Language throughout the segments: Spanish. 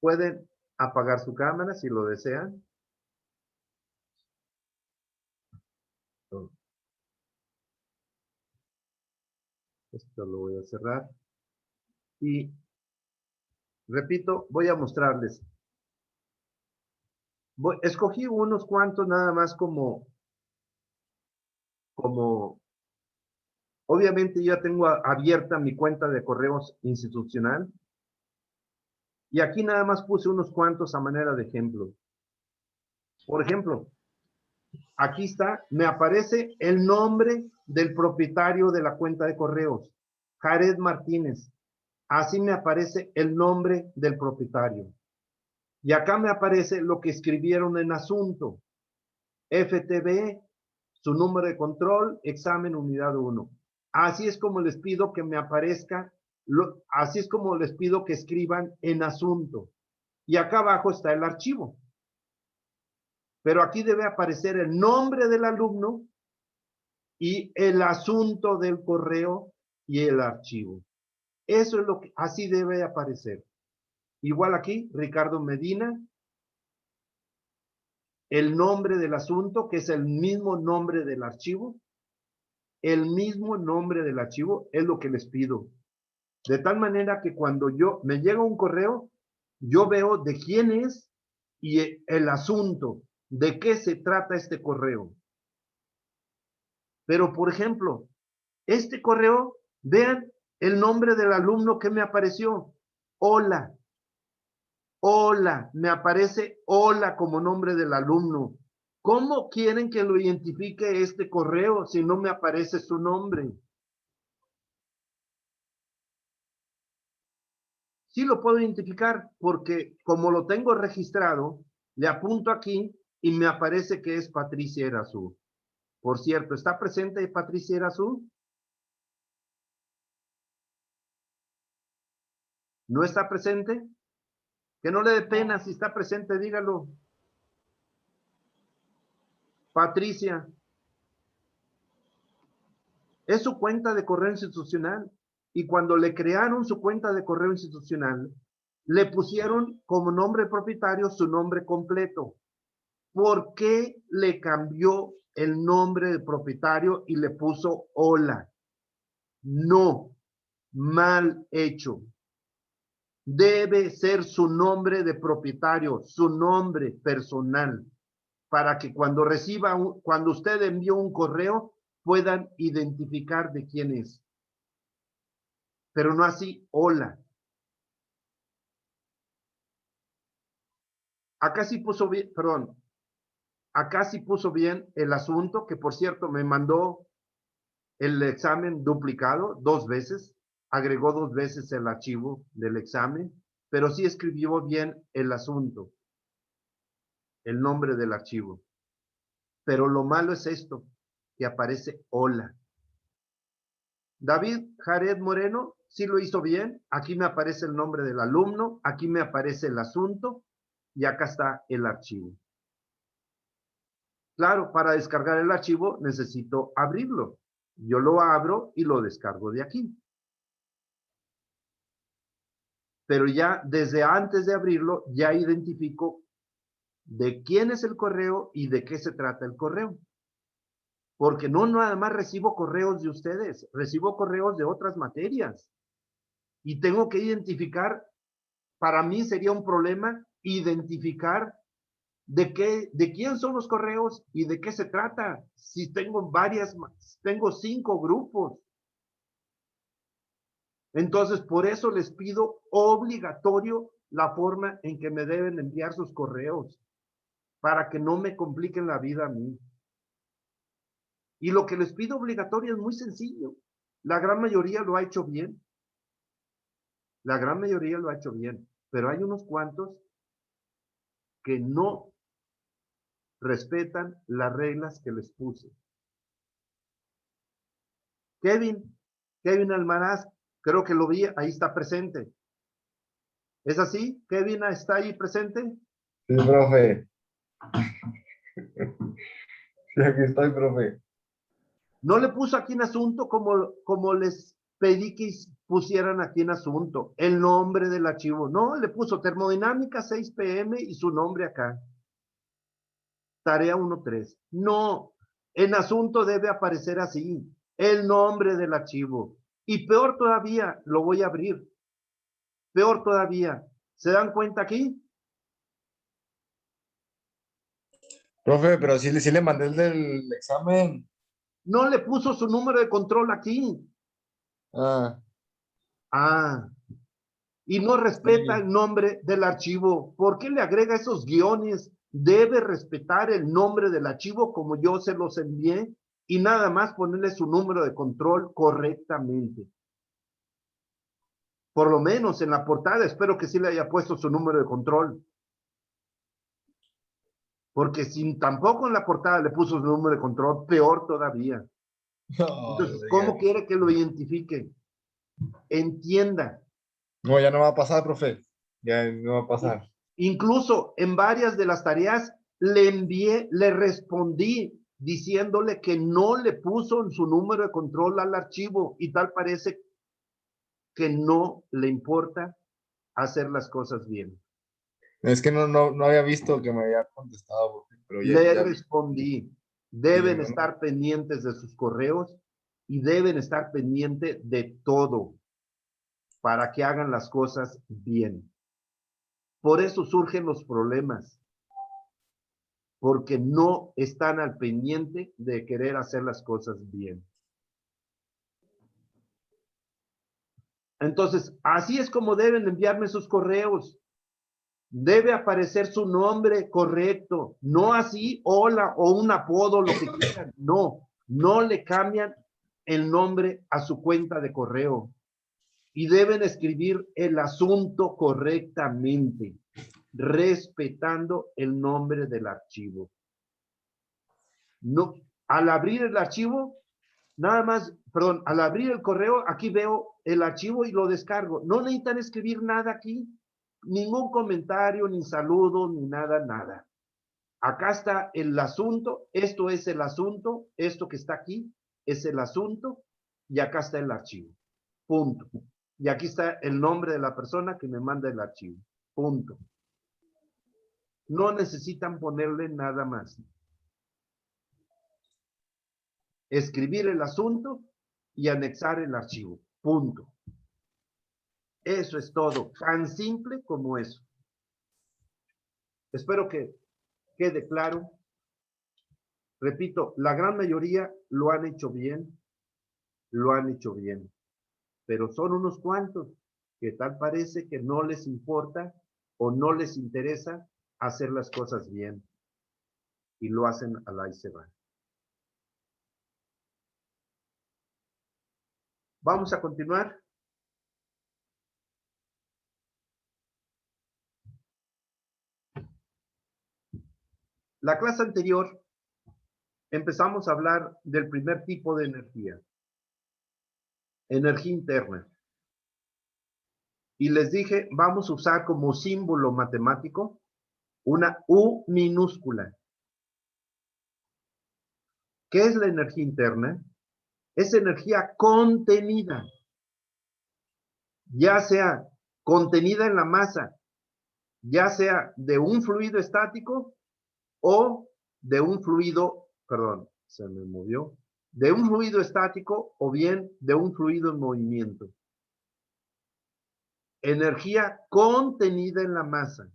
Pueden apagar su cámara si lo desean. Esto lo voy a cerrar. Y repito, voy a mostrarles. Escogí unos cuantos nada más como, obviamente ya tengo abierta mi cuenta de correos institucional. Y aquí nada más puse unos cuantos a manera de ejemplo. Por ejemplo, aquí está, me aparece el nombre del propietario de la cuenta de correos, Jared Martínez. Así me aparece el nombre del propietario. Y acá me aparece lo que escribieron en asunto. FTB, su número de control, examen unidad 1. Así es como les pido que me aparezca, así es como les pido que escriban en asunto. Y acá abajo está el archivo. Pero aquí debe aparecer el nombre del alumno y el asunto del correo y el archivo. Eso es lo que así debe aparecer. Igual aquí, Ricardo Medina, el nombre del asunto, que es el mismo nombre del archivo. El mismo nombre del archivo es lo que les pido. De tal manera que cuando me llega un correo, yo veo de quién es y el asunto, de qué se trata este correo. Pero, por ejemplo, este correo, vean el nombre del alumno que me apareció. Hola. Hola. Me aparece hola como nombre del alumno. ¿Cómo quieren que lo identifique este correo si no me aparece su nombre? Sí lo puedo identificar porque como lo tengo registrado, le apunto aquí y me aparece que es Patricia Erazú. Por cierto, ¿está presente Patricia Erazú? ¿No está presente? Que no le dé pena, si está presente, dígalo. Patricia. Es su cuenta de correo institucional. Y cuando le crearon su cuenta de correo institucional, le pusieron como nombre propietario su nombre completo. ¿Por qué le cambió el nombre de propietario y le puso hola? No, mal hecho. Debe ser su nombre de propietario, su nombre personal, para que cuando cuando usted envió un correo, puedan identificar de quién es. Pero no así, hola. Acá sí puso bien, perdón, acá sí puso bien el asunto, que por cierto me mandó el examen duplicado 2 veces, agregó 2 veces el archivo del examen, pero sí escribió bien el asunto, el nombre del archivo. Pero lo malo es esto, que aparece hola. David Jared Moreno sí lo hizo bien. Aquí me aparece el nombre del alumno, aquí me aparece el asunto y acá está el archivo. Claro, para descargar el archivo necesito abrirlo. Yo lo abro y lo descargo de aquí. Pero ya desde antes de abrirlo, ya identifico de quién es el correo y de qué se trata el correo. Porque no nada más recibo correos de ustedes, recibo correos de otras materias. Y tengo que identificar, para mí sería un problema identificar de quién son los correos y de qué se trata. Si tengo tengo 5 grupos. Entonces, por eso les pido obligatorio la forma en que me deben enviar sus correos, para que no me compliquen la vida a mí. Y lo que les pido obligatorio es muy sencillo. La gran mayoría lo ha hecho bien. La gran mayoría lo ha hecho bien. Pero hay unos cuantos que no respetan las reglas que les puse. Kevin Almaraz, creo que lo vi, ahí está presente. ¿Es así? ¿Kevin está ahí presente? Sí, profe. Sí, aquí estoy, profe. No le puso aquí en asunto como les pedí que pusieran aquí en asunto el nombre del archivo. No, le puso termodinámica 6 PM y su nombre acá. Tarea 1.3. No, en asunto debe aparecer así, el nombre del archivo. Y peor todavía, lo voy a abrir. Peor todavía, ¿se dan cuenta aquí? Profe, pero sí le mandé el del examen. No le puso su número de control aquí. Ah, Ah, y no respeta sí. el nombre del archivo. ¿Por qué le agrega esos guiones? Debe respetar el nombre del archivo como yo se los envié y nada más ponerle su número de control correctamente. Por lo menos en la portada, espero que sí le haya puesto su número de control. Porque si tampoco en la portada le puso su número de control, peor todavía. No, Entonces, ¿cómo quiere que lo identifique? Entienda. no, ya no va a pasar, profe. Ya no va a pasar. Incluso en varias de las tareas le envié, le respondí diciéndole que no le puso su número de control al archivo y tal parece que no le importa hacer las cosas bien. Es que no había visto que me había contestado, profe, pero Le ya vi. respondí, Sí, deben no, no. estar pendientes de sus correos y deben estar pendientes de todo para que hagan las cosas bien. Por eso surgen los problemas, porque no están al pendiente de querer hacer las cosas bien. Entonces, así es como deben enviarme sus correos. Debe aparecer su nombre correcto, no así, hola, o un apodo, lo que quieran. No, no le cambian el nombre a su cuenta de correo. Y deben escribir el asunto correctamente, respetando el nombre del archivo. No, al abrir el archivo, nada más, perdón, al abrir el correo, aquí veo el archivo y lo descargo. No necesitan escribir nada aquí, ningún comentario, ni saludo, ni nada, nada. Acá está el asunto, esto es el asunto, esto que está aquí es el asunto, y acá está el archivo. Punto. Y aquí está el nombre de la persona que me manda el archivo. Punto. No necesitan ponerle nada más. Escribir el asunto y anexar el archivo. Punto. Eso es todo. Tan simple como eso. Espero que quede claro. Repito, la gran mayoría lo han hecho bien. Lo han hecho bien. Pero son unos cuantos que tal parece que no les importa o no les interesa hacer las cosas bien. Y lo hacen a la y se va. Vamos a continuar. La clase anterior empezamos a hablar del primer tipo de energía, energía interna. Y les dije, vamos a usar como símbolo matemático una U minúscula. ¿Qué es la energía interna? Es energía contenida, ya sea contenida en la masa, ya sea de un fluido estático o de un fluido, perdón, se me movió, de un fluido estático o bien de un fluido en movimiento. Energía contenida en la masa,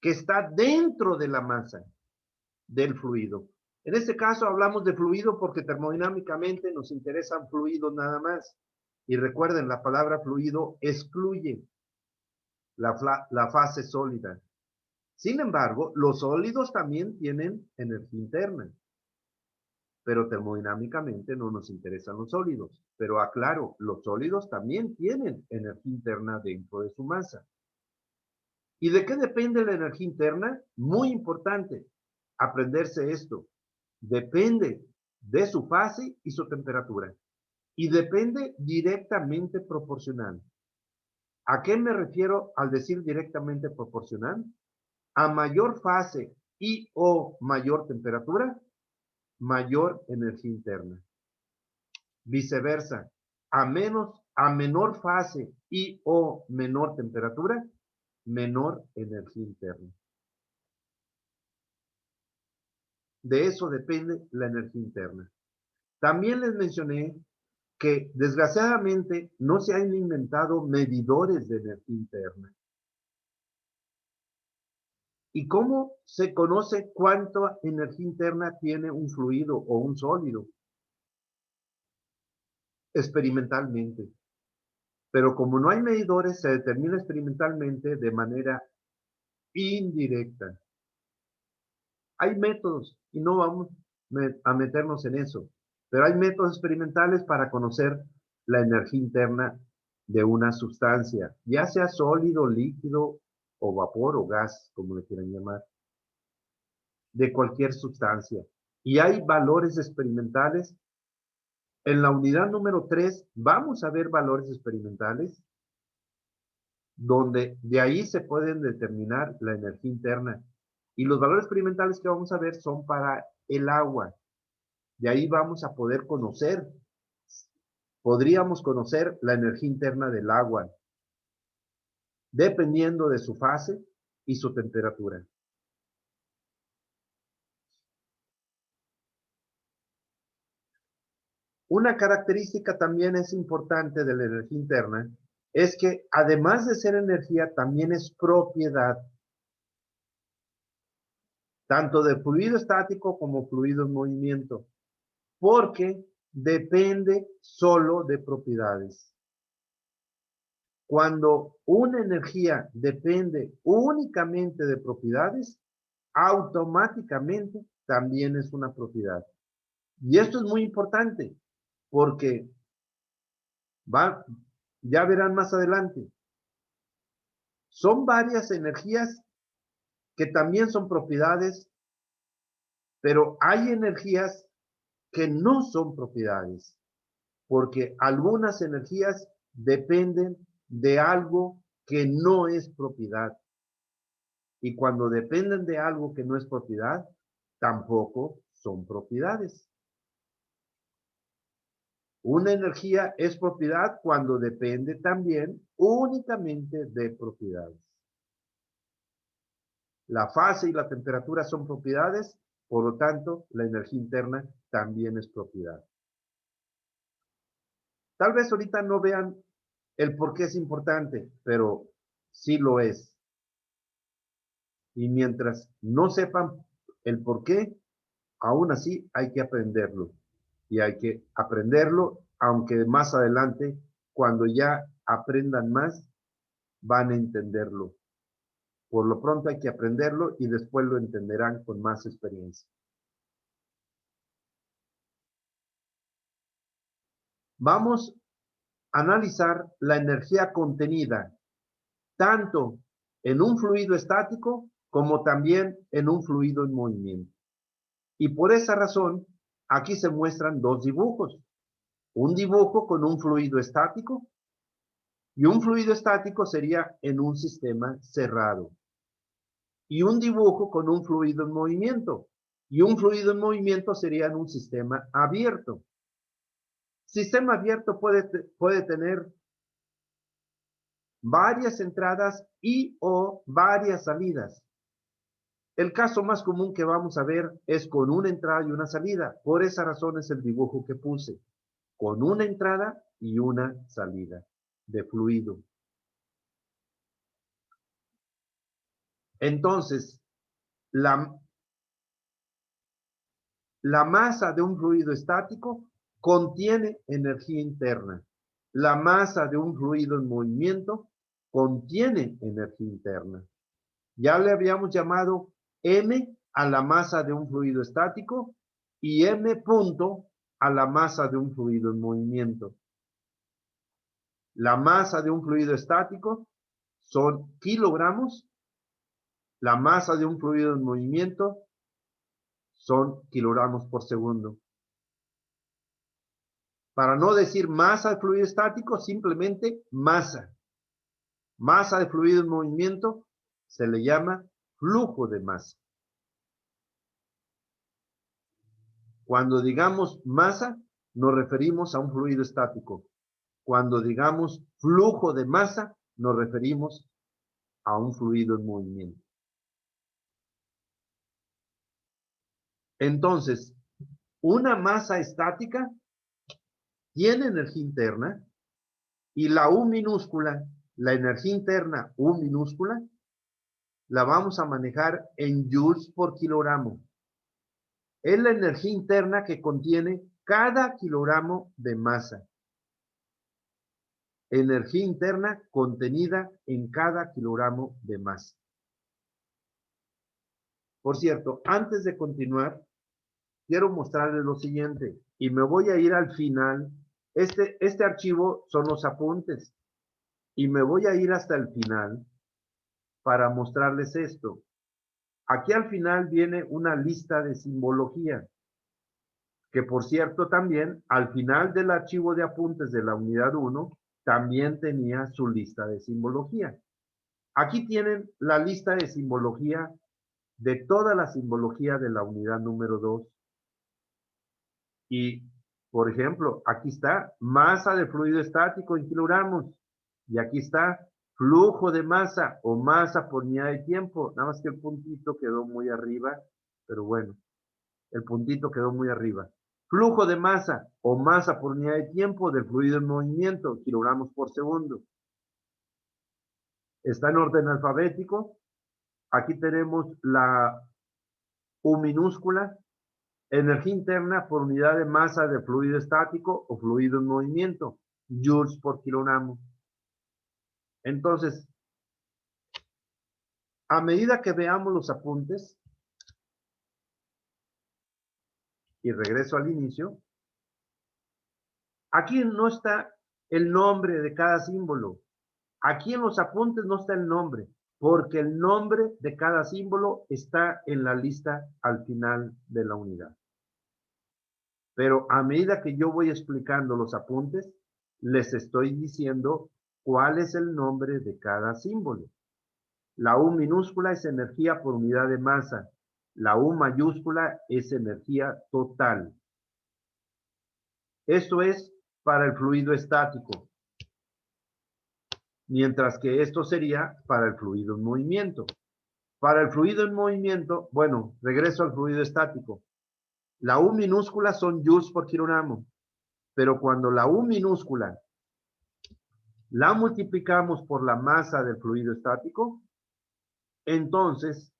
que está dentro de la masa del fluido. En este caso hablamos de fluido porque termodinámicamente nos interesan fluidos nada más. Y recuerden, la palabra fluido excluye la fase sólida. Sin embargo, los sólidos también tienen energía interna, pero termodinámicamente no nos interesan los sólidos. Pero aclaro, los sólidos también tienen energía interna dentro de su masa. ¿Y de qué depende la energía interna? Muy importante aprenderse esto. Depende de su fase y su temperatura. Y depende directamente proporcional. ¿A qué me refiero al decir directamente proporcional? A mayor fase y o mayor temperatura, mayor energía interna. Viceversa, a menos a menor fase y o menor temperatura, menor energía interna. De eso depende la energía interna. También les mencioné que desgraciadamente no se han inventado medidores de energía interna. ¿Y cómo se conoce cuánta energía interna tiene un fluido o un sólido? Experimentalmente. Pero como no hay medidores, se determina experimentalmente de manera indirecta. Hay métodos, y no vamos a meternos en eso, pero hay métodos experimentales para conocer la energía interna de una sustancia, ya sea sólido, líquido, o vapor, o gas, como le quieran llamar, de cualquier sustancia. Y hay valores experimentales. En la unidad número 3 vamos a ver valores experimentales donde de ahí se pueden determinar la energía interna. Y los valores experimentales que vamos a ver son para el agua. De ahí vamos a poder conocer, podríamos conocer la energía interna del agua, dependiendo de su fase y su temperatura. Una característica también es importante de la energía interna, es que además de ser energía, también es propiedad, tanto de fluido estático como fluido en movimiento, porque depende solo de propiedades. Cuando una energía depende únicamente de propiedades, automáticamente también es una propiedad. Y esto es muy importante, porque ya verán más adelante, son varias energías que también son propiedades, pero hay energías que no son propiedades, porque algunas energías dependen de algo que no es propiedad. Y cuando dependen de algo que no es propiedad, tampoco son propiedades. Una energía es propiedad cuando depende también únicamente de propiedades. La fase y la temperatura son propiedades, por lo tanto, la energía interna también es propiedad. Tal vez ahorita no vean el por qué es importante, pero sí lo es. Y mientras no sepan el por qué, aún así hay que aprenderlo. Y hay que aprenderlo, aunque más adelante, cuando ya aprendan más, van a entenderlo. Por lo pronto hay que aprenderlo y después lo entenderán con más experiencia. Vamos a analizar la energía contenida, tanto en un fluido estático como también en un fluido en movimiento. Y por esa razón, aquí se muestran dos dibujos. Un dibujo con un fluido estático y un fluido estático sería en un sistema cerrado. Y un dibujo con un fluido en movimiento. Y un fluido en movimiento sería en un sistema abierto. Sistema abierto puede tener varias entradas y o varias salidas. El caso más común que vamos a ver es con una entrada y una salida. Por esa razón es el dibujo que puse. Con una entrada y una salida de fluido. Entonces, la masa de un fluido estático contiene energía interna. La masa de un fluido en movimiento contiene energía interna. Ya le habíamos llamado M a la masa de un fluido estático y M punto a la masa de un fluido en movimiento. La masa de un fluido estático son kilogramos. La masa de un fluido en movimiento son kilogramos por segundo. Para no decir masa de fluido estático, simplemente masa. Masa de fluido en movimiento se le llama flujo de masa. Cuando digamos masa, nos referimos a un fluido estático. Cuando digamos flujo de masa, nos referimos a un fluido en movimiento. Entonces, una masa estática tiene energía interna y la U minúscula, la energía interna U minúscula, la vamos a manejar en joules por kilogramo. Es la energía interna que contiene cada kilogramo de masa. Energía interna contenida en cada kilogramo de masa. Por cierto, antes de continuar, quiero mostrarles lo siguiente, y me voy a ir al final. Este archivo son los apuntes, y me voy a ir hasta el final para mostrarles esto. Aquí al final viene una lista de simbología, que por cierto también al final del archivo de apuntes de la unidad 1, también tenía su lista de simbología. Aquí tienen la lista de simbología de toda la simbología de la unidad número 2. Y, por ejemplo, aquí está masa de fluido estático en kilogramos. Y aquí está flujo de masa o masa por unidad de tiempo. Nada más que el puntito quedó muy arriba, pero bueno, el puntito quedó muy arriba. Flujo de masa o masa por unidad de tiempo del fluido en movimiento, kilogramos por segundo. Está en orden alfabético. Aquí tenemos la U minúscula, energía interna por unidad de masa de fluido estático o fluido en movimiento, joules por kilogramo. Entonces, a medida que veamos los apuntes, y regreso al inicio, aquí no está el nombre de cada símbolo. Aquí en los apuntes no está el nombre, porque el nombre de cada símbolo está en la lista al final de la unidad. Pero a medida que yo voy explicando los apuntes, les estoy diciendo cuál es el nombre de cada símbolo. La U minúscula es energía por unidad de masa. La U mayúscula es energía total. Esto es para el fluido estático, mientras que esto sería para el fluido en movimiento. Para el fluido en movimiento, bueno, regreso al fluido estático. La U minúscula son joules por kilogramo, pero cuando la U minúscula la multiplicamos por la masa del fluido estático, entonces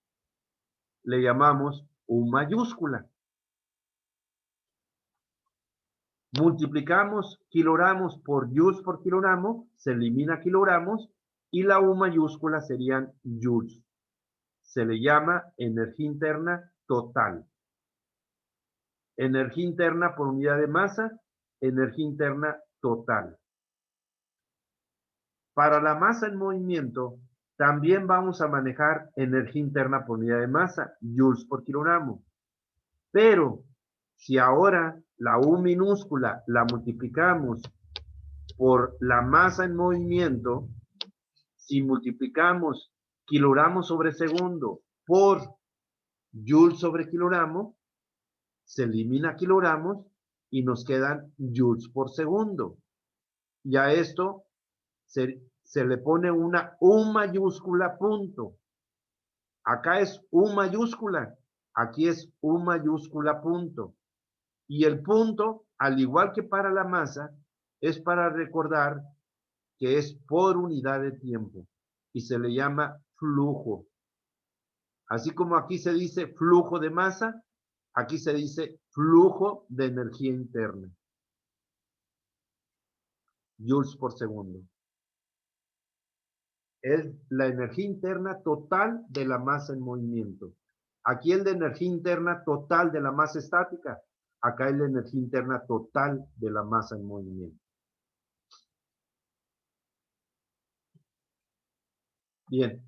le llamamos U mayúscula. Multiplicamos kilogramos por joules por kilogramo, se elimina kilogramos, y la U mayúscula serían joules. Se le llama energía interna total. Energía interna por unidad de masa, energía interna total. Para la masa en movimiento, también vamos a manejar energía interna por unidad de masa, joules por kilogramo. Pero si ahora la U minúscula la multiplicamos por la masa en movimiento, si multiplicamos kilogramos sobre segundo por joules sobre kilogramo, se elimina kilogramos y nos quedan joules por segundo. Y a esto se le pone una U mayúscula punto. Acá es U mayúscula, aquí es U mayúscula punto. Y el punto, al igual que para la masa, es para recordar que es por unidad de tiempo y se le llama flujo. Así como aquí se dice flujo de masa, aquí se dice flujo de energía interna. Joules por segundo. Es la energía interna total de la masa en movimiento. Aquí el de energía interna total de la masa estática. Acá es la energía interna total de la masa en movimiento. Bien.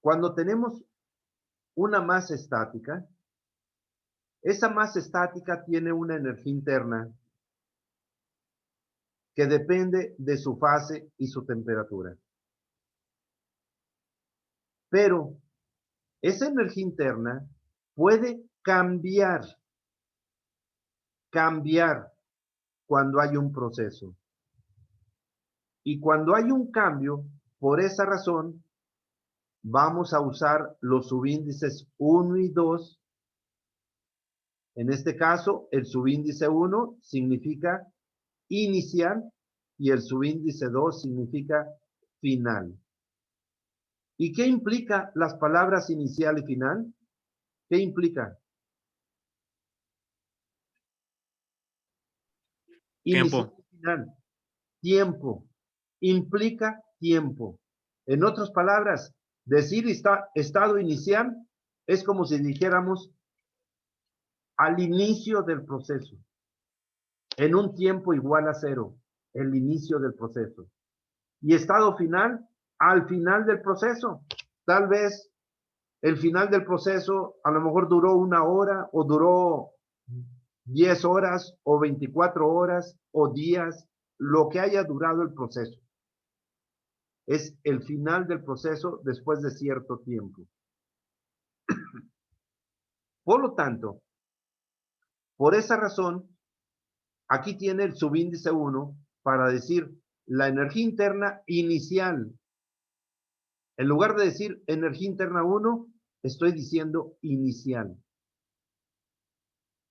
Cuando tenemos una masa estática, esa masa estática tiene una energía interna que depende de su fase y su temperatura. Pero esa energía interna puede cambiar cambiar cuando hay un proceso. Y cuando hay un cambio, por esa razón, vamos a usar los subíndices 1 y 2. En este caso, el subíndice 1 significa inicial y el subíndice 2 significa final. ¿Y qué implica las palabras inicial y final? ¿Qué implica? Inicial Tiempo. y final. Tiempo. Implica tiempo. En otras palabras, decir estado inicial es como si dijéramos al inicio del proceso, en un tiempo igual a 0, el inicio del proceso. Y estado final, al final del proceso. Tal vez el final del proceso a lo mejor duró 1 hora o duró 10 horas o 24 horas o días, lo que haya durado el proceso. Es el final del proceso después de cierto tiempo. Por lo tanto, por esa razón, aquí tiene el subíndice 1 para decir la energía interna inicial. En lugar de decir energía interna 1, estoy diciendo inicial.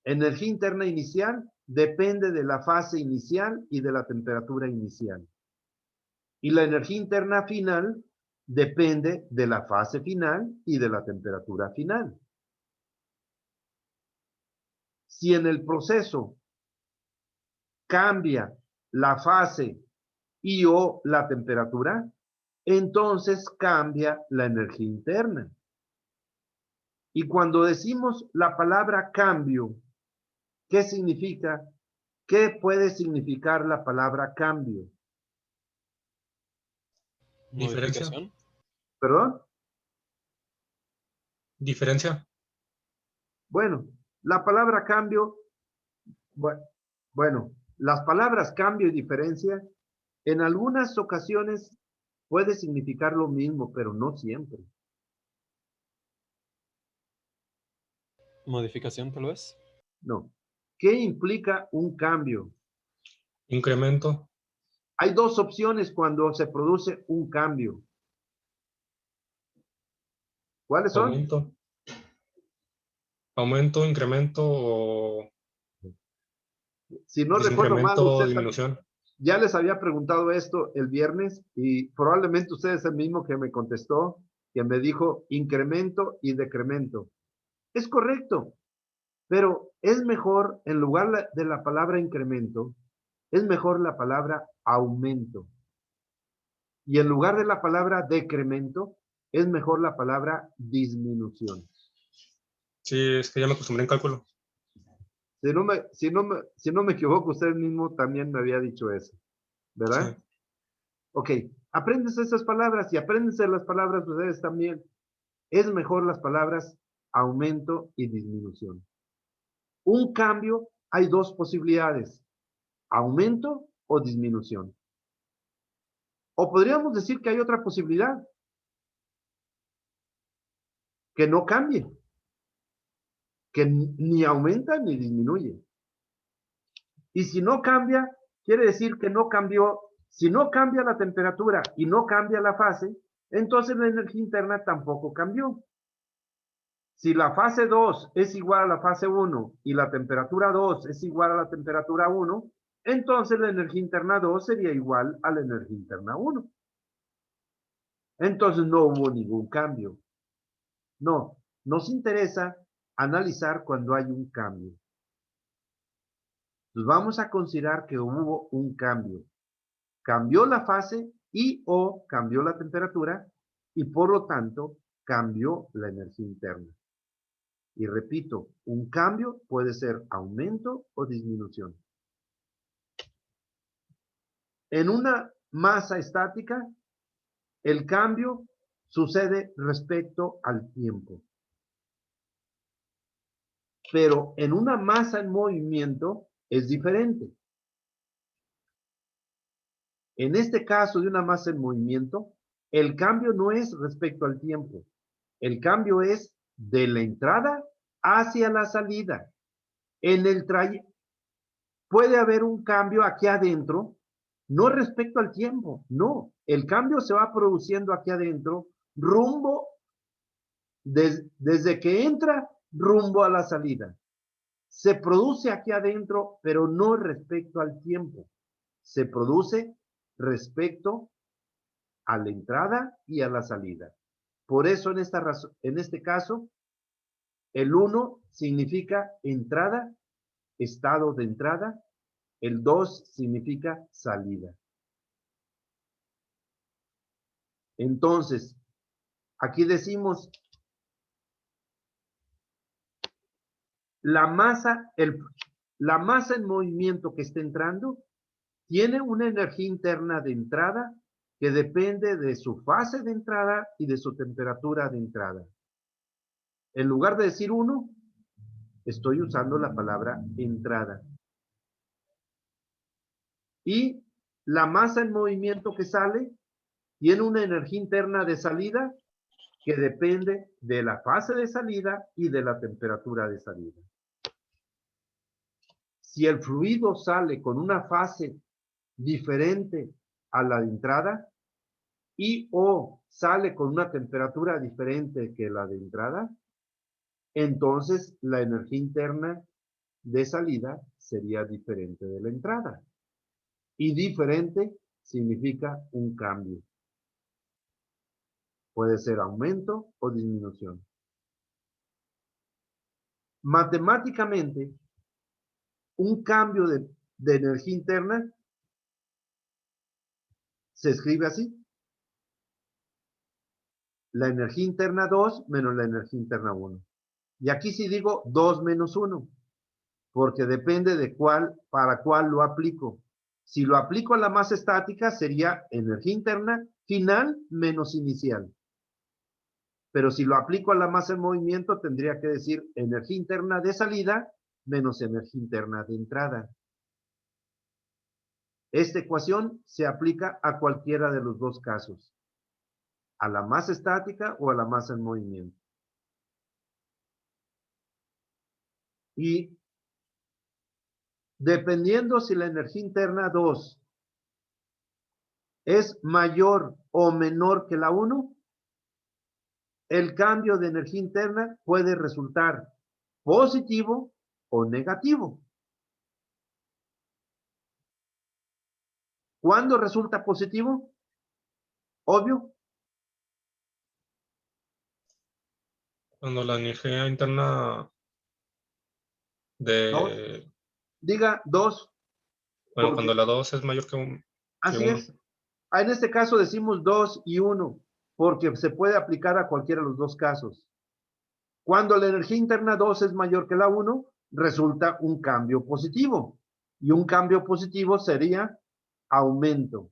Energía interna inicial depende de la fase inicial y de la temperatura inicial. Y la energía interna final depende de la fase final y de la temperatura final. Si en el proceso cambia la fase y o la temperatura, entonces cambia la energía interna. Y cuando decimos la palabra cambio, ¿qué significa? ¿Qué puede significar la palabra cambio? Diferencia. ¿Perdón? Diferencia. Bueno, la palabra cambio, bueno, las palabras cambio y diferencia en algunas ocasiones puede significar lo mismo, pero no siempre. Modificación, tal vez. No. ¿Qué implica un cambio? Incremento. Hay dos opciones cuando se produce un cambio. ¿Cuáles son? Aumento. Aumento, incremento o Si no recuerdo mal, incremento o usted disminución. ya les había preguntado esto el viernes y probablemente usted es el mismo que me contestó, que me dijo incremento y decremento. Es correcto, pero es mejor, en lugar de la palabra incremento, es mejor la palabra aumento. Y en lugar de la palabra decremento, es mejor la palabra disminución. Sí, es que ya me acostumbré en cálculo. Si no me equivoco, usted mismo también me había dicho eso, ¿verdad? Sí. Ok, apréndense esas palabras y apréndense las palabras ustedes también. Es mejor las palabras aumento y disminución. Un cambio, hay dos posibilidades, aumento o disminución. O podríamos decir que hay otra posibilidad, que no cambie, que ni aumenta ni disminuye. Y si no cambia, quiere decir que no cambió. Si no cambia la temperatura y no cambia la fase, entonces la energía interna tampoco cambió. Si la fase 2 es igual a la fase 1 y la temperatura 2 es igual a la temperatura 1, entonces la energía interna 2 sería igual a la energía interna 1. Entonces no hubo ningún cambio. No, nos interesa analizar cuando hay un cambio. Entonces vamos a considerar que hubo un cambio. Cambió la fase y o cambió la temperatura y por lo tanto cambió la energía interna. Y repito, un cambio puede ser aumento o disminución. En una masa estática, el cambio sucede respecto al tiempo. Pero en una masa en movimiento es diferente. En este caso de una masa en movimiento, el cambio no es respecto al tiempo. El cambio es de la entrada hacia la salida. En el puede haber un cambio aquí adentro, no respecto al tiempo, no. El cambio se va produciendo aquí adentro, rumbo, desde que entra, rumbo a la salida. Se produce aquí adentro, pero no respecto al tiempo. Se produce respecto a la entrada y a la salida. Por eso en este caso, el 1 significa entrada, estado de entrada. El 2 significa salida. Entonces, aquí decimos, la masa en movimiento que está entrando tiene una energía interna de entrada que depende de su fase de entrada y de su temperatura de entrada. En lugar de decir 1, estoy usando la palabra entrada. Y la masa en movimiento que sale tiene una energía interna de salida que depende de la fase de salida y de la temperatura de salida. Si el fluido sale con una fase diferente a la de entrada y o sale con una temperatura diferente que la de entrada, entonces la energía interna de salida sería diferente de la entrada. Y diferente significa un cambio. Puede ser aumento o disminución. Matemáticamente, un cambio de energía interna se escribe así. La energía interna 2 menos la energía interna 1. Y aquí sí digo 2 menos 1, porque depende de para cuál lo aplico. Si lo aplico a la masa estática, sería energía interna final menos inicial. Pero si lo aplico a la masa en movimiento, tendría que decir energía interna de salida menos energía interna de entrada. Esta ecuación se aplica a cualquiera de los dos casos, a la masa estática o a la masa en movimiento. Y dependiendo si la energía interna 2 es mayor o menor que la 1, el cambio de energía interna puede resultar positivo o negativo. ¿Cuándo resulta positivo? Obvio. Cuando la energía interna Dos. de... Diga 2. Bueno, cuando la 2 es mayor que Así 1. es. En este caso decimos 2 y 1, porque se puede aplicar a cualquiera de los dos casos. Cuando la energía interna 2 es mayor que la 1, resulta un cambio positivo. Y un cambio positivo sería aumento.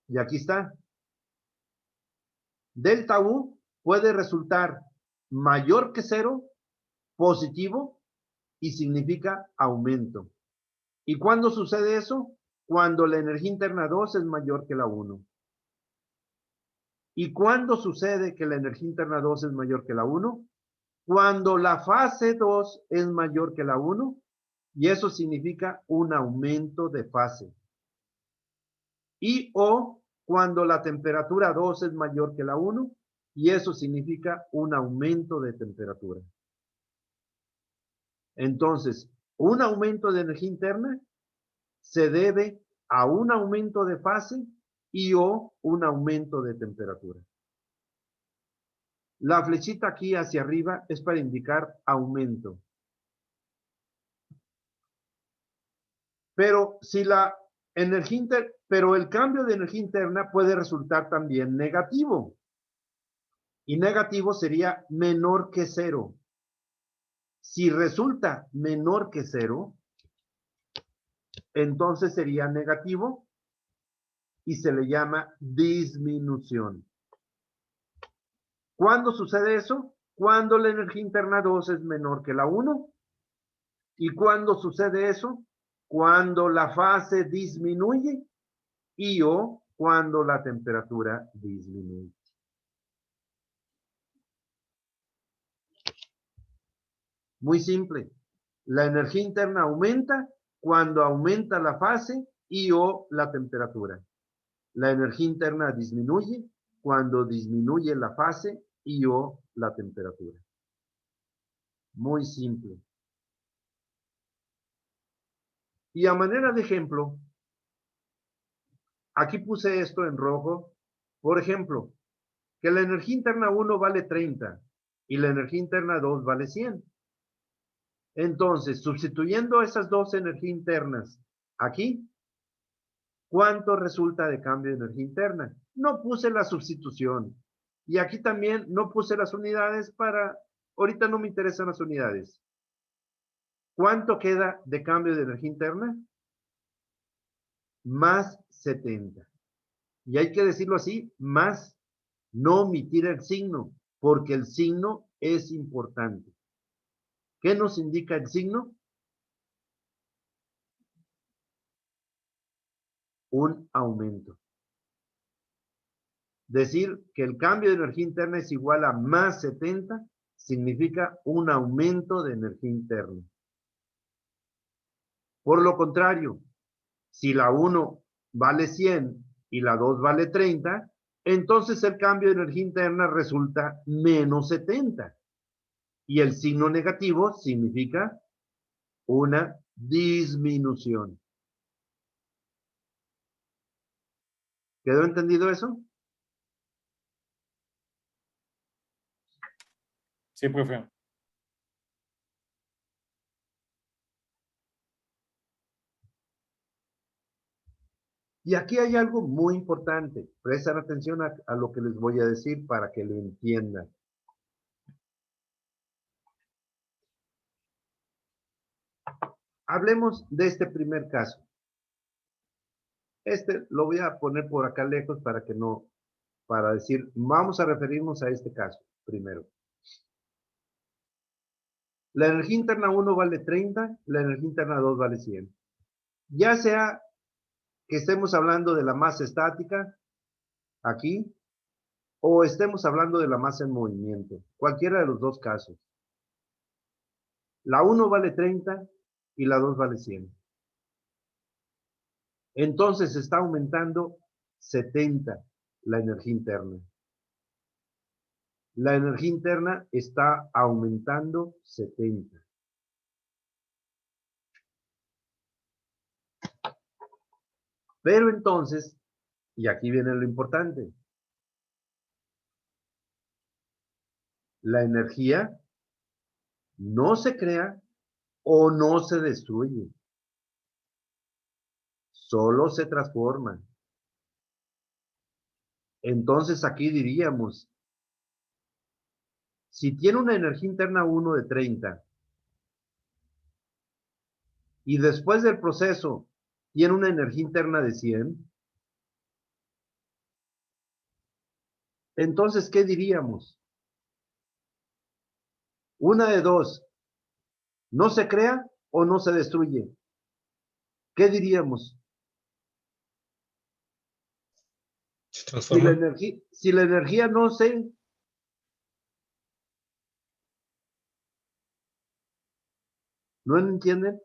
Y aquí está. Delta U puede resultar mayor que 0, positivo, y significa aumento. ¿Y cuándo sucede eso? Cuando la energía interna 2 es mayor que la 1. ¿Y cuándo sucede que la energía interna 2 es mayor que la 1? Cuando la fase 2 es mayor que la 1, y eso significa un aumento de fase. Y o cuando la temperatura 2 es mayor que la 1, y eso significa un aumento de temperatura. Entonces, un aumento de energía interna se debe a un aumento de fase y o un aumento de temperatura. La flechita aquí hacia arriba es para indicar aumento. Pero si la pero el cambio de energía interna puede resultar también negativo. Y negativo sería menor que 0. Si resulta menor que 0, entonces sería negativo y se le llama disminución. ¿Cuándo sucede eso? Cuando la energía interna 2 es menor que la 1. ¿Y cuándo sucede eso? Cuando la fase disminuye y o cuando la temperatura disminuye. Muy simple. La energía interna aumenta cuando aumenta la fase y o la temperatura. La energía interna disminuye cuando disminuye la fase y o la temperatura. Muy simple. Y a manera de ejemplo, aquí puse esto en rojo. Por ejemplo, que la energía interna 1 vale 30 y la energía interna 2 vale 100. Entonces, sustituyendo esas dos energías internas aquí, ¿cuánto resulta de cambio de energía interna? No puse la sustitución. Y aquí también no puse las unidades ahorita no me interesan las unidades. ¿Cuánto queda de cambio de energía interna? Más 70. Y hay que decirlo así, más, no omitir el signo, porque el signo es importante. ¿Qué nos indica el signo? Un aumento. Decir que el cambio de energía interna es igual a más 70 significa un aumento de energía interna. Por lo contrario, si la 1 vale 100 y la 2 vale 30, entonces el cambio de energía interna resulta menos 70. Y el signo negativo significa una disminución. ¿Quedó entendido eso? Sí, profe. Y aquí hay algo muy importante. Prestar atención a lo que les voy a decir para que lo entiendan. Hablemos de este primer caso. Este lo voy a poner por acá lejos para decir, vamos a referirnos a este caso primero. La energía interna 1 vale 30, la energía interna 2 vale 100. Ya sea que estemos hablando de la masa estática, aquí, o estemos hablando de la masa en movimiento, cualquiera de los dos casos. La 1 vale 30 y la 2 vale 100. Entonces está aumentando 70 la energía interna. La energía interna está aumentando 70. Pero entonces, y aquí viene lo importante, la energía no se crea o no se destruye, solo se transforma. Entonces aquí diríamos, si tiene una energía interna 1 de 30 y después del proceso tiene una energía interna de 100, entonces, ¿qué diríamos? Una de dos, ¿no se crea o no se destruye? ¿Qué diríamos? Se transforma. Si la energía no se... ¿No entienden?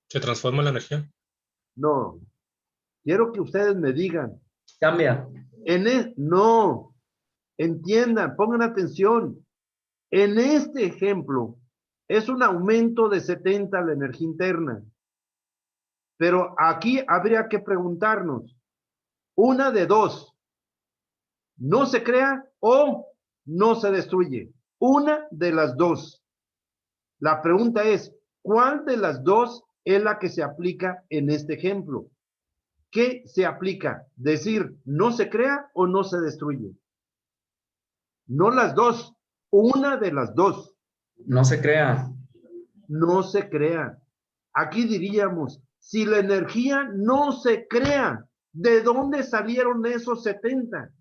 Se transforma la energía. No. Quiero que ustedes me digan. Cambia. No. Entiendan, pongan atención. En este ejemplo, es un aumento de 70 la energía interna. Pero aquí habría que preguntarnos, una de dos, ¿no se crea o no se destruye? Una de las dos. La pregunta es, ¿cuál de las dos es la que se aplica en este ejemplo? ¿Qué se aplica? Decir, ¿no se crea o no se destruye? No las dos, una de las dos. No se crea. No se crea. Aquí diríamos, si la energía no se crea, ¿de dónde salieron esos 70?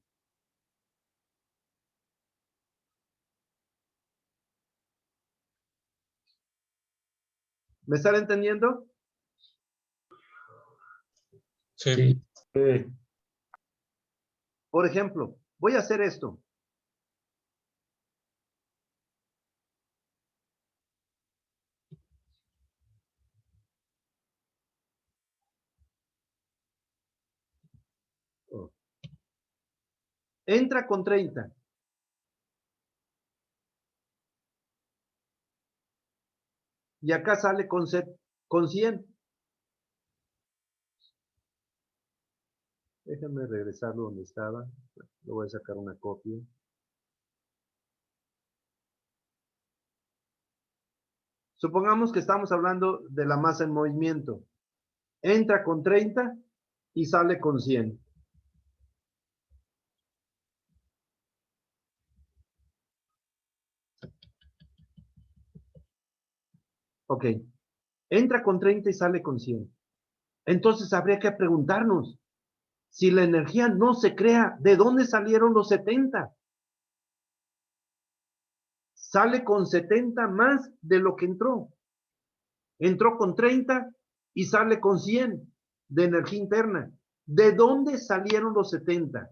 ¿Me están entendiendo? Sí. Sí. Por ejemplo, voy a hacer esto. Entra con 30. Y acá sale con 100. Déjenme regresarlo donde estaba. Le voy a sacar una copia. Supongamos que estamos hablando de la masa en movimiento. Entra con 30 y sale con 100. Ok. Entra con 30 y sale con 100. Entonces habría que preguntarnos, si la energía no se crea, ¿de dónde salieron los 70? Sale con 70 más de lo que entró. Entró con 30 y sale con 100 de energía interna. ¿De dónde salieron los 70?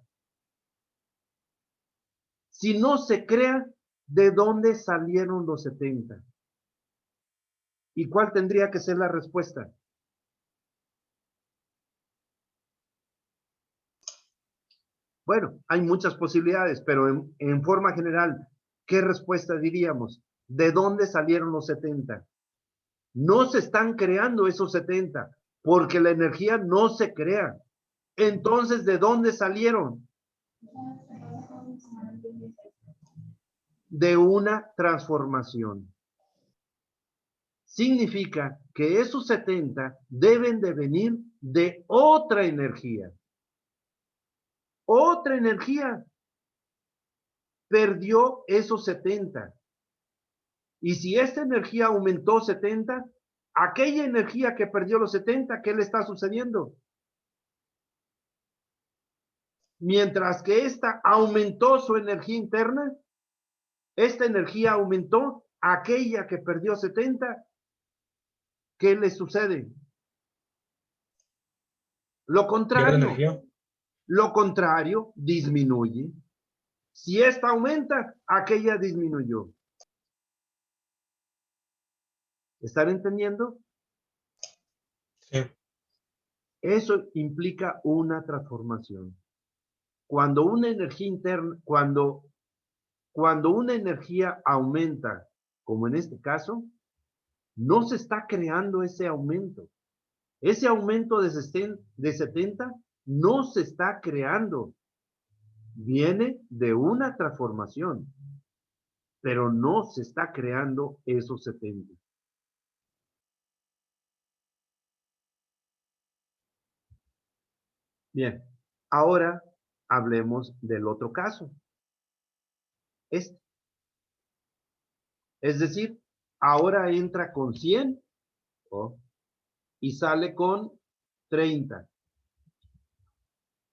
Si no se crea, ¿de dónde salieron los 70? ¿Y cuál tendría que ser la respuesta? Bueno, hay muchas posibilidades, pero en forma general, ¿qué respuesta diríamos? ¿De dónde salieron los 70? No se están creando esos 70, porque la energía no se crea. Entonces, ¿de dónde salieron? De una transformación. Significa que esos 70 deben de venir de otra energía. Otra energía perdió esos 70. Y si esta energía aumentó 70, aquella energía que perdió los 70, ¿qué le está sucediendo? Mientras que esta aumentó su energía interna, esta energía aumentó, aquella que perdió 70, ¿qué le sucede? Lo ¿Pierde contrario. energía? Lo contrario, disminuye. Si esta aumenta, aquella disminuyó. ¿Están entendiendo? Sí. Eso implica una transformación. Cuando una energía interna, cuando una energía aumenta, como en este caso, no se está creando ese aumento. Ese aumento de 70 no se está creando. Viene de una transformación, pero no se está creando esos 70. Bien, ahora hablemos del otro caso. Este. Es decir, ahora entra con 100 y sale con 30.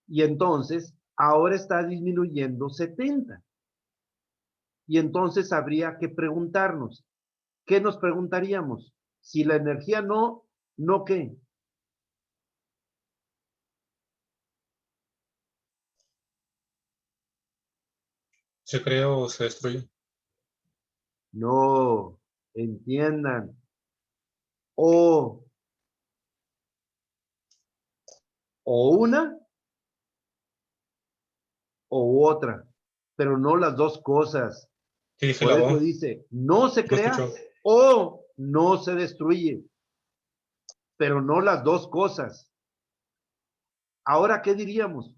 Y entonces, ahora está disminuyendo 70. Y entonces habría que preguntarnos, ¿qué nos preguntaríamos? Si la energía ¿no qué? ¿Se crea o se destruye? No, entiendan. O una o otra, pero no las dos cosas. Sí, dije Por la eso O. dice, no se ¿No crea escuchó? o no se destruye, pero no las dos cosas. Ahora, ¿qué diríamos?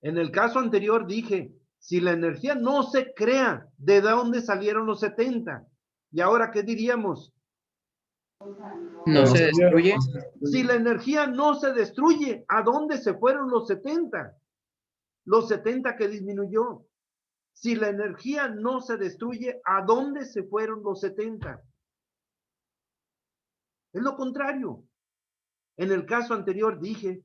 En el caso anterior dije, si la energía no se crea, ¿de dónde salieron los 70? Y ahora, ¿qué diríamos? No se destruye. Si la energía no se destruye, ¿a dónde se fueron los 70? Los 70 que disminuyó. Si la energía no se destruye, ¿a dónde se fueron los 70? Es lo contrario. En el caso anterior dije,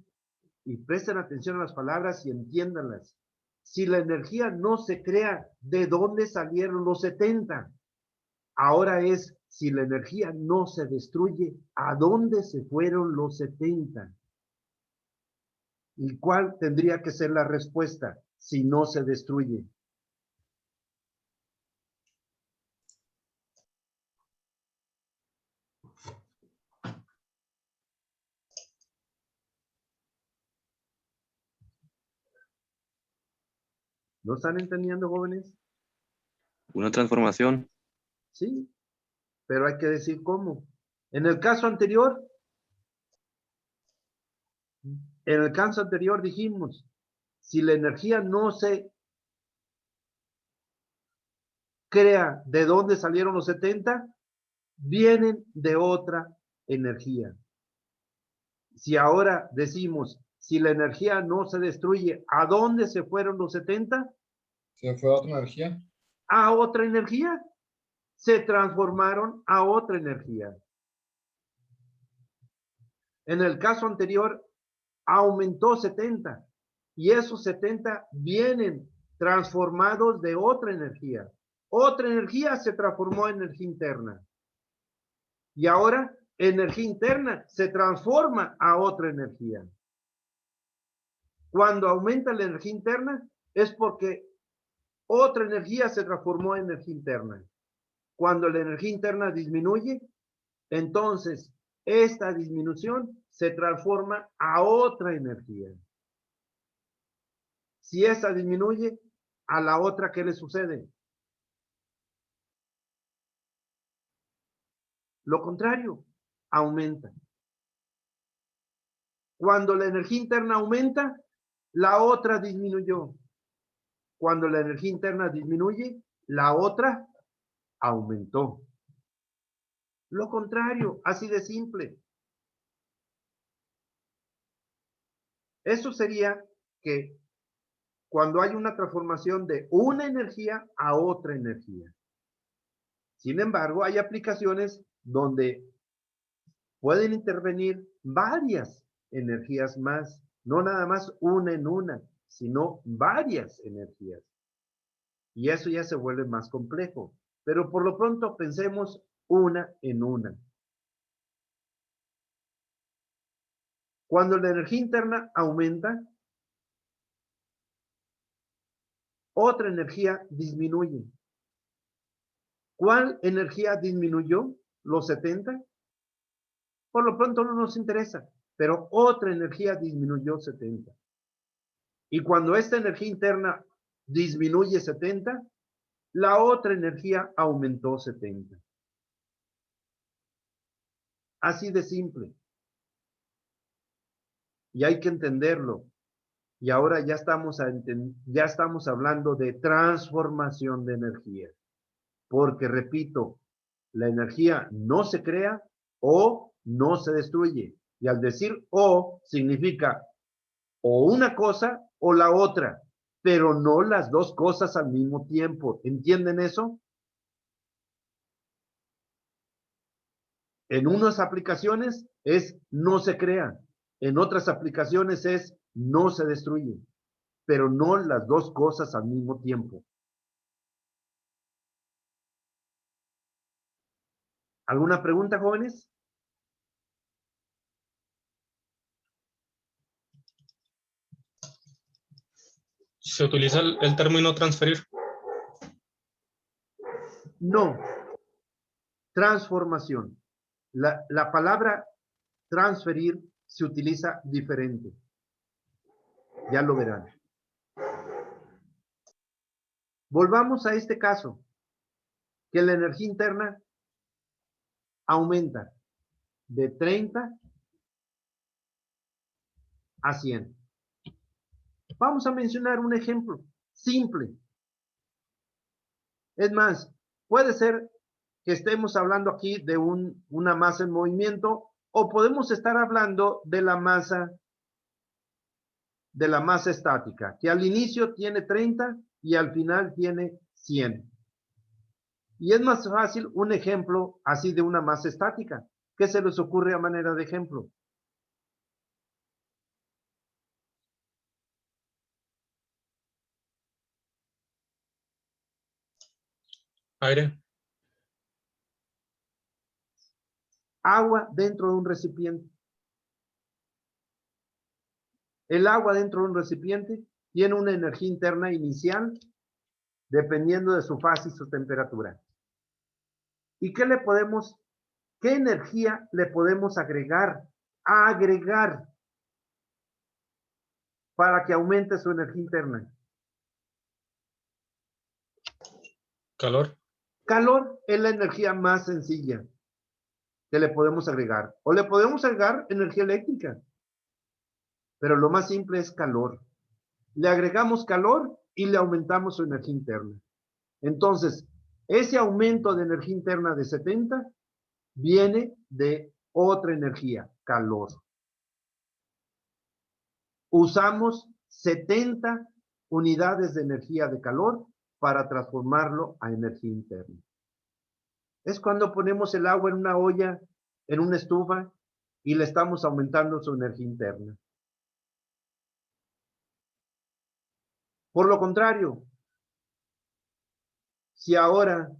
y presten atención a las palabras y entiéndanlas, si la energía no se crea, ¿de dónde salieron los 70? Ahora es, si la energía no se destruye, ¿a dónde se fueron los 70? ¿Y cuál tendría que ser la respuesta si no se destruye? ¿No están entendiendo, jóvenes? Una transformación. Sí, pero hay que decir cómo. En el caso anterior dijimos, si la energía no se crea de dónde salieron los 70, vienen de otra energía. Si ahora decimos, si la energía no se destruye, ¿a dónde se fueron los 70? ¿Se fue a otra energía? A otra energía. Se transformaron a otra energía. En el caso anterior, aumentó 70 y esos 70 vienen transformados de otra energía. Otra energía se transformó en energía interna. Y ahora, energía interna se transforma a otra energía. Cuando aumenta la energía interna, es porque otra energía se transformó en energía interna. Cuando la energía interna disminuye, entonces esta disminución se transforma a otra energía. Si esta disminuye, a la otra, ¿qué le sucede? Lo contrario, aumenta. Cuando la energía interna aumenta, la otra disminuyó. Cuando la energía interna disminuye, la otra aumentó. Lo contrario, así de simple. Eso sería que cuando hay una transformación de una energía a otra energía. Sin embargo, hay aplicaciones donde pueden intervenir varias energías más, no nada más una en una, sino varias energías. Y eso ya se vuelve más complejo. Pero por lo pronto pensemos una en una. Cuando la energía interna aumenta, otra energía disminuye. ¿Cuál energía disminuyó? ¿Los 70? Por lo pronto no nos interesa, pero otra energía disminuyó 70. Y cuando esta energía interna disminuye 70, la otra energía aumentó 70. Así de simple. Y hay que entenderlo. Y ahora ya estamos hablando de transformación de energía. Porque, repito, la energía no se crea o no se destruye. Y al decir o, significa o una cosa o la otra, pero no las dos cosas al mismo tiempo. ¿Entienden eso? En unas aplicaciones es no se crea, en otras aplicaciones es no se destruye, pero no las dos cosas al mismo tiempo. ¿Alguna pregunta, jóvenes? ¿Se utiliza el término transferir? No. Transformación. La palabra transferir se utiliza diferente. Ya lo verán. Volvamos a este caso, que la energía interna aumenta de 30 a 100. Vamos a mencionar un ejemplo simple. Es más, puede ser que estemos hablando aquí de una masa en movimiento o podemos estar hablando de la masa estática, que al inicio tiene 30 y al final tiene 100. Y es más fácil un ejemplo así de una masa estática. ¿Qué se les ocurre a manera de ejemplo? Aire. Agua dentro de un recipiente. El agua dentro de un recipiente tiene una energía interna inicial dependiendo de su fase y su temperatura. ¿Y qué energía le podemos agregar para que aumente su energía interna? calor, Calor es la energía más sencilla que le podemos agregar. O le podemos agregar energía eléctrica. Pero lo más simple es calor. Le agregamos calor y le aumentamos su energía interna. Entonces, ese aumento de energía interna de 70 viene de otra energía, calor. Usamos 70 unidades de energía de calor para transformarlo a energía interna. Es cuando ponemos el agua en una olla, en una estufa, y le estamos aumentando su energía interna. Por lo contrario, si ahora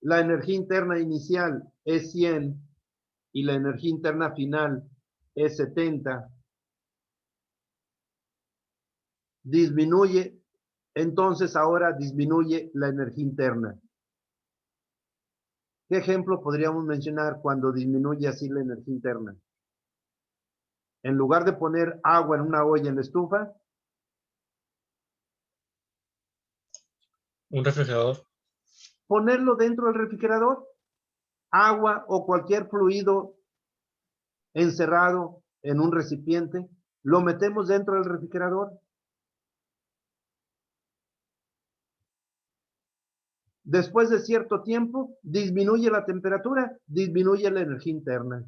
la energía interna inicial es 100 y la energía interna final es 70, disminuye, entonces ahora disminuye la energía interna. ¿Qué ejemplo podríamos mencionar cuando disminuye así la energía interna? En lugar de poner agua en una olla en la estufa, un refrigerador, ponerlo dentro del refrigerador, agua o cualquier fluido encerrado en un recipiente, lo metemos dentro del refrigerador. Después de cierto tiempo, disminuye la temperatura, disminuye la energía interna.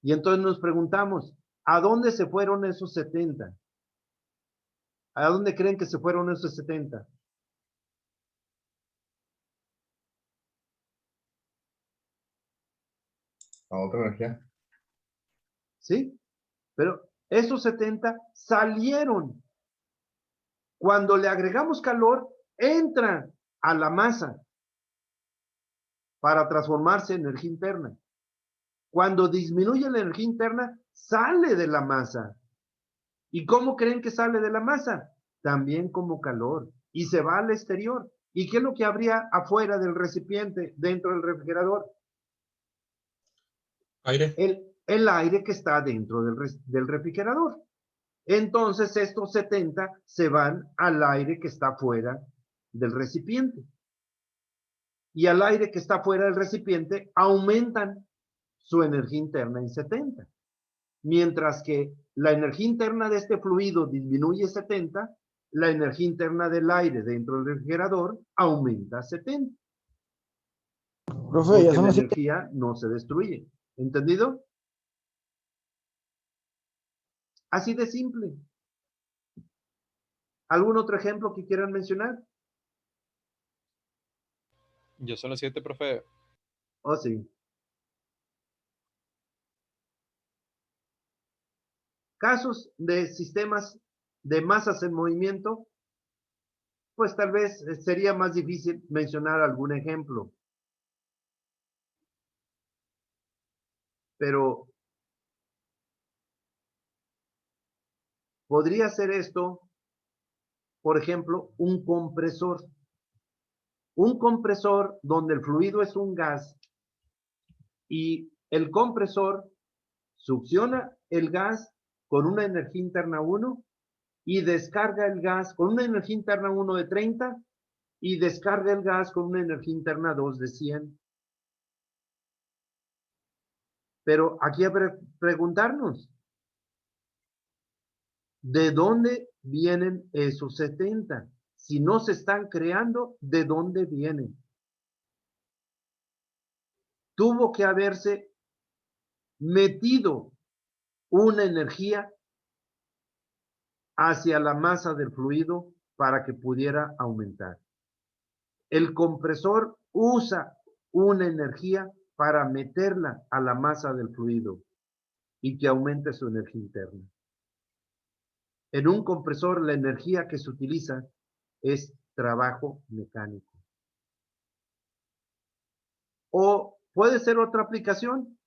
Y entonces nos preguntamos, ¿a dónde se fueron esos 70? ¿A dónde creen que se fueron esos 70? A otra energía. ¿Sí? Pero esos 70 salieron. Cuando le agregamos calor, entran a la masa para transformarse en energía interna. Cuando disminuye la energía interna, sale de la masa. ¿Y cómo creen que sale de la masa? También como calor. Y se va al exterior. ¿Y qué es lo que habría afuera del recipiente, dentro del refrigerador? aire, El aire que está dentro del refrigerador. Entonces estos 70 se van al aire que está fuera del recipiente. Y al aire que está fuera del recipiente aumentan su energía interna en 70. Mientras que la energía interna de este fluido disminuye 70, la energía interna del aire dentro del refrigerador aumenta 70. Profe, ya Porque son la las 7. energía no se destruye. ¿Entendido? Así de simple. ¿Algún otro ejemplo que quieran mencionar? Ya son las 7, profe. Oh, sí. Casos de sistemas de masas en movimiento, pues tal vez sería más difícil mencionar algún ejemplo. Pero podría ser esto, por ejemplo, un compresor. Un compresor donde el fluido es un gas y el compresor succiona el gas con una energía interna 1 y descarga el gas con una energía interna 1 de 30 y descarga el gas con una energía interna 2 de 100. Pero aquí hay que preguntarnos, ¿de dónde vienen esos 70? Si no se están creando, ¿de dónde vienen? Tuvo que haberse metido una energía hacia la masa del fluido para que pudiera aumentar. El compresor usa una energía para meterla a la masa del fluido y que aumente su energía interna. En un compresor la energía que se utiliza es trabajo mecánico. O puede ser otra aplicación.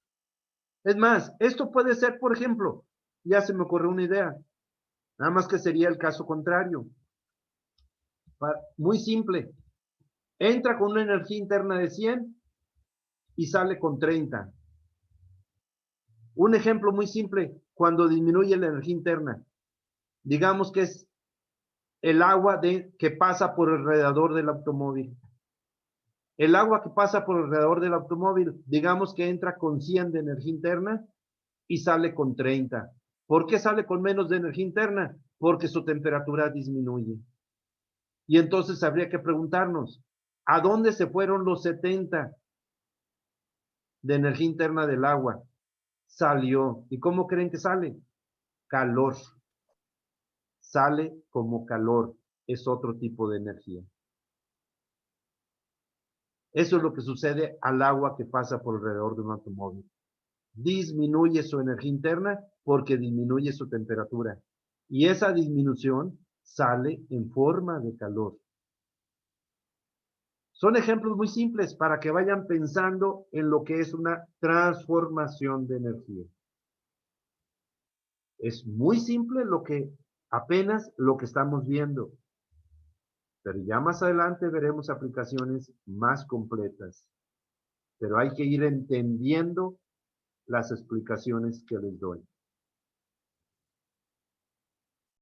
Es más, esto puede ser, por ejemplo, ya se me ocurrió una idea, nada más que sería el caso contrario. Muy simple. Entra con una energía interna de 100 y sale con 30. Un ejemplo muy simple, cuando disminuye la energía interna. Digamos que es el agua que pasa por el radiador del automóvil. El agua que pasa por el radiador del automóvil, digamos que entra con 100 de energía interna y sale con 30. ¿Por qué sale con menos de energía interna? Porque su temperatura disminuye. Y entonces habría que preguntarnos, ¿a dónde se fueron los 70 de energía interna del agua? Salió. ¿Y cómo creen que sale? Calor. Sale como calor. Es otro tipo de energía. Eso es lo que sucede al agua que pasa por alrededor de un automóvil. Disminuye su energía interna porque disminuye su temperatura. Y esa disminución sale en forma de calor. Son ejemplos muy simples para que vayan pensando en lo que es una transformación de energía. Es muy simple apenas lo que estamos viendo. Pero ya más adelante veremos aplicaciones más completas. Pero hay que ir entendiendo las explicaciones que les doy.